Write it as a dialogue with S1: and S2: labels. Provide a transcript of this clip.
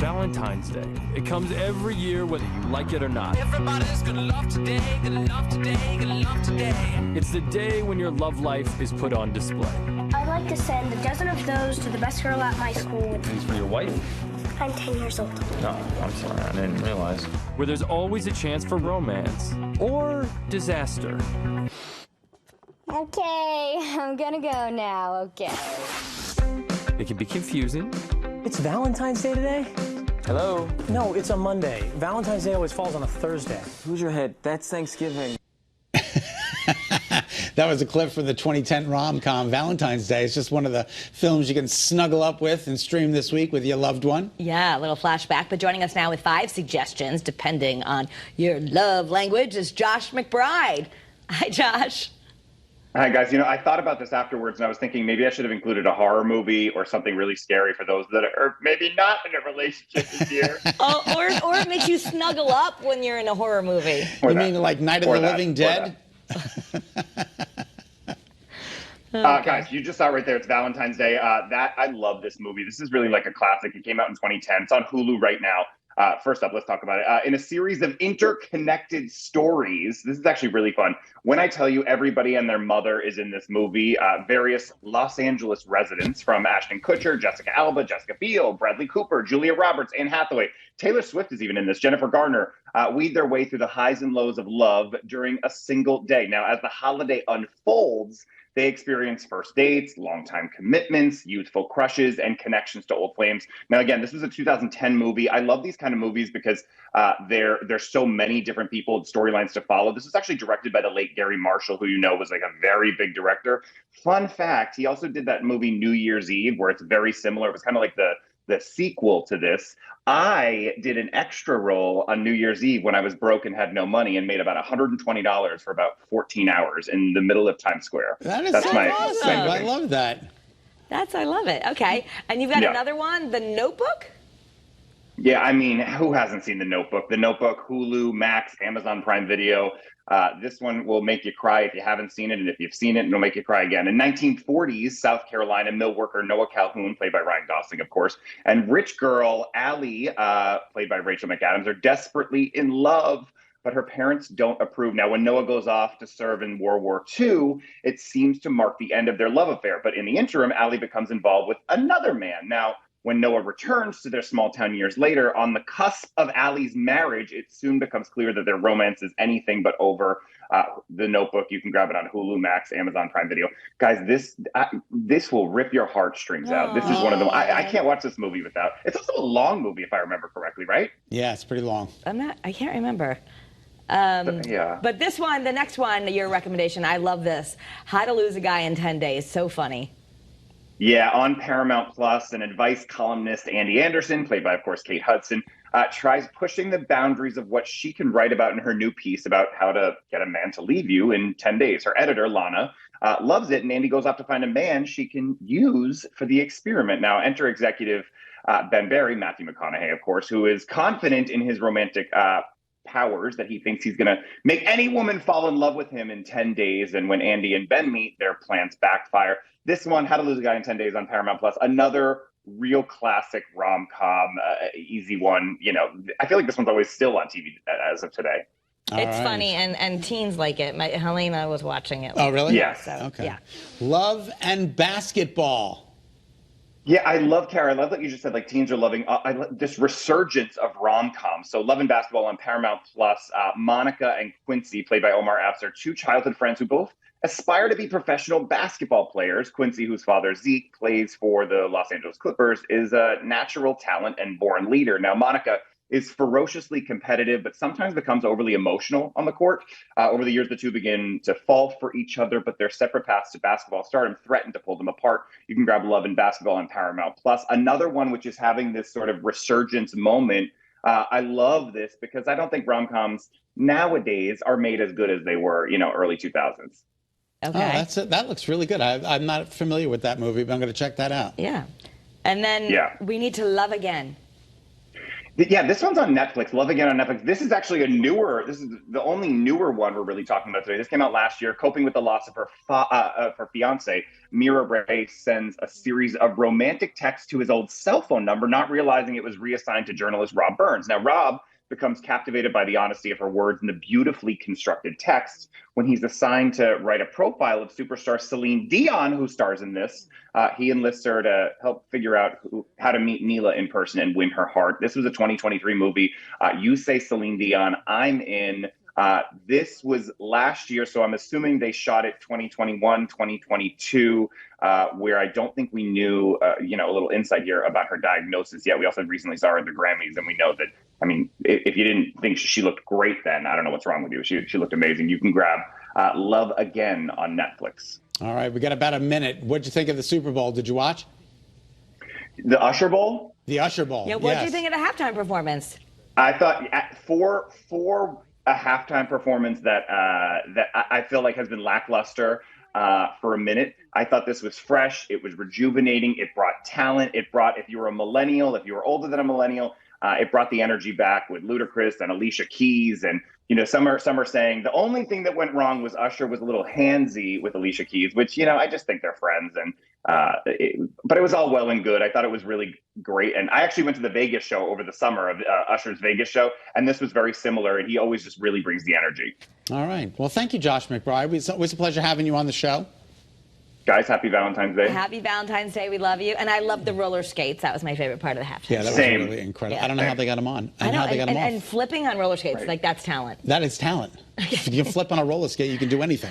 S1: Valentine's Day. It comes every year whether you like it or not.
S2: Everybody's gonna love today, gonna love today, gonna love today.
S1: It's the day when your love life is put on display.
S3: I'd like to send a dozen of those to the best girl at my school.
S4: These for your wife?
S3: I'm 10 years old.
S4: No, I'm sorry, I didn't realize.
S1: Where there's always a chance for romance or disaster.
S5: Okay, I'm gonna go now, okay.
S1: It can be confusing.
S6: It's Valentine's Day today?
S4: Hello?
S6: No, it's a Monday. Valentine's Day always falls on a Thursday.
S4: Who's your head? That's Thanksgiving.
S7: That was a clip from the 2010 rom-com Valentine's Day. It's just one of the films you can snuggle up with and stream this week with your loved one.
S8: Yeah, a little flashback. But joining us now with 5 suggestions, depending on your love language, is Josh McBride. Hi, Josh.
S9: Hi, guys. You know, I thought about this afterwards, and I was thinking maybe I should have included a horror movie or something really scary for those that are maybe not in a relationship this year.
S8: or it makes you snuggle up when you're in a horror movie.
S7: You mean like Night of the Living Dead?
S9: Guys, you just saw right there. It's Valentine's Day. I love this movie. This is really like a classic. It came out in 2010. It's on Hulu right now. First up, let's talk about it. In a series of interconnected stories, this is actually really fun. When I tell you everybody and their mother is in this movie, various Los Angeles residents from Ashton Kutcher, Jessica Alba, Jessica Biel, Bradley Cooper, Julia Roberts, Anne Hathaway, Taylor Swift is even in this, Jennifer Garner, weed their way through the highs and lows of love during a single day. Now, as the holiday unfolds, they experience first dates, longtime commitments, youthful crushes, and connections to old flames. Now, again, this was a 2010 movie. I love these kind of movies because there's so many different people and storylines to follow. This was actually directed by the late Gary Marshall, who you know was like a very big director. Fun fact, he also did that movie New Year's Eve, where it's very similar. It was kind of like the sequel to this. I did an extra role on New Year's Eve when I was broke and had no money and made about $120 for about 14 hours in the middle of Times Square.
S7: That's awesome. I love that.
S8: I love it. Okay. And you've got another one, The Notebook?
S9: Yeah, I mean, who hasn't seen The Notebook? The Notebook, Hulu, Max, Amazon Prime Video. This one will make you cry if you haven't seen it, and if you've seen it, it'll make you cry again. In 1940s, South Carolina mill worker Noah Calhoun, played by Ryan Gosling, of course, and rich girl Allie, played by Rachel McAdams, are desperately in love, but her parents don't approve. Now, when Noah goes off to serve in World War II, it seems to mark the end of their love affair. But in the interim, Allie becomes involved with another man. Now, when Noah returns to their small town years later, on the cusp of Allie's marriage, it soon becomes clear that their romance is anything but over. The Notebook, you can grab it on Hulu, Max, Amazon Prime Video. Guys, this will rip your heartstrings out. This is one of them. I can't watch this movie without. It's also a long movie, if I remember correctly, right?
S7: Yeah, it's pretty long.
S8: I can't remember.
S9: Yeah.
S8: But this one, the next one, your recommendation, I love this. How to Lose a Guy in 10 Days. So funny.
S9: Yeah, on Paramount Plus, an advice columnist, Andy Anderson, played by, of course, Kate Hudson, tries pushing the boundaries of what she can write about in her new piece about how to get a man to leave you in 10 days. Her editor, Lana, loves it, and Andy goes off to find a man she can use for the experiment. Now, enter executive Ben Barry, Matthew McConaughey, of course, who is confident in his romantic powers that he thinks he's going to make any woman fall in love with him in 10 days. And when Andy and Ben meet, their plans backfire. This one, How to Lose a Guy in 10 Days on Paramount Plus, another real classic rom-com, easy one. You know, I feel like this one's always still on TV as of today.
S8: It's funny, and teens like it. Helena was watching it.
S7: Oh, really?
S9: Yes.
S8: So,
S7: okay.
S8: Yeah.
S7: Love and Basketball.
S9: Yeah, I love, Kara, I love that you just said, like, teens are loving this resurgence of rom-com. So Love and Basketball on Paramount Plus. Monica and Quincy, played by Omar Epps, are two childhood friends who both aspire to be professional basketball players. Quincy, whose father Zeke plays for the Los Angeles Clippers, is a natural talent and born leader. Now, Monica is ferociously competitive, but sometimes becomes overly emotional on the court. Over the years, the two begin to fall for each other, but their separate paths to basketball stardom threaten to pull them apart. You can grab Love and Basketball on Paramount Plus. Another one which is having this sort of resurgence moment. I love this because I don't think rom-coms nowadays are made as good as they were, early 2000s.
S8: Okay.
S7: Oh, that looks really good. I'm not familiar with that movie, but I'm going to check that out.
S8: Yeah. And then We Need to Love Again.
S9: Yeah, this one's on Netflix. Love Again on Netflix. This is actually this is the only newer one we're really talking about today. This came out last year. Coping with the loss of her fiance, Mira Ray sends a series of romantic texts to his old cell phone number, not realizing it was reassigned to journalist Rob Burns. Now, Rob becomes captivated by the honesty of her words and the beautifully constructed texts. When he's assigned to write a profile of superstar Celine Dion, who stars in this, he enlists her to help figure out how to meet Neela in person and win her heart. This was a 2023 movie. You say Celine Dion, I'm in. This was last year, so I'm assuming they shot it 2021, 2022, where I don't think we knew, a little insight here about her diagnosis yet. We also recently saw her at the Grammys, and we know that, I mean, if you didn't think she looked great then, I don't know what's wrong with you. She looked amazing. You can grab Love Again on Netflix. All
S7: right, we got about a minute. What'd you think of the Super Bowl? Did you watch?
S9: The Usher Bowl?
S7: The Usher Bowl,
S8: Yeah, what do you think of the halftime performance?
S9: I thought for a halftime performance that I feel like has been lackluster for a minute. I thought this was fresh. It was rejuvenating. It brought talent. It brought, if you were a millennial, if you were older than a millennial, it brought the energy back with Ludacris and Alicia Keys. And, some are saying the only thing that went wrong was Usher was a little handsy with Alicia Keys, which, I just think they're friends. And but it was all well and good. I thought it was really great. And I actually went to the Vegas show over the summer of Usher's Vegas show. And this was very similar. And he always just really brings the energy.
S7: All right. Well, thank you, Josh McBride. It's always a pleasure having you on the show.
S9: Guys, happy Valentine's Day.
S8: Happy Valentine's Day. We love you. And I love the roller skates. That was my favorite part of the halftime.
S7: Yeah, that was really incredible. Yeah. I don't know how they got them on.
S8: I know,
S7: how they got them off.
S8: And flipping on roller skates,
S9: right.
S8: Like, that's talent.
S7: That is talent. If you can flip on a roller skate, you can do anything.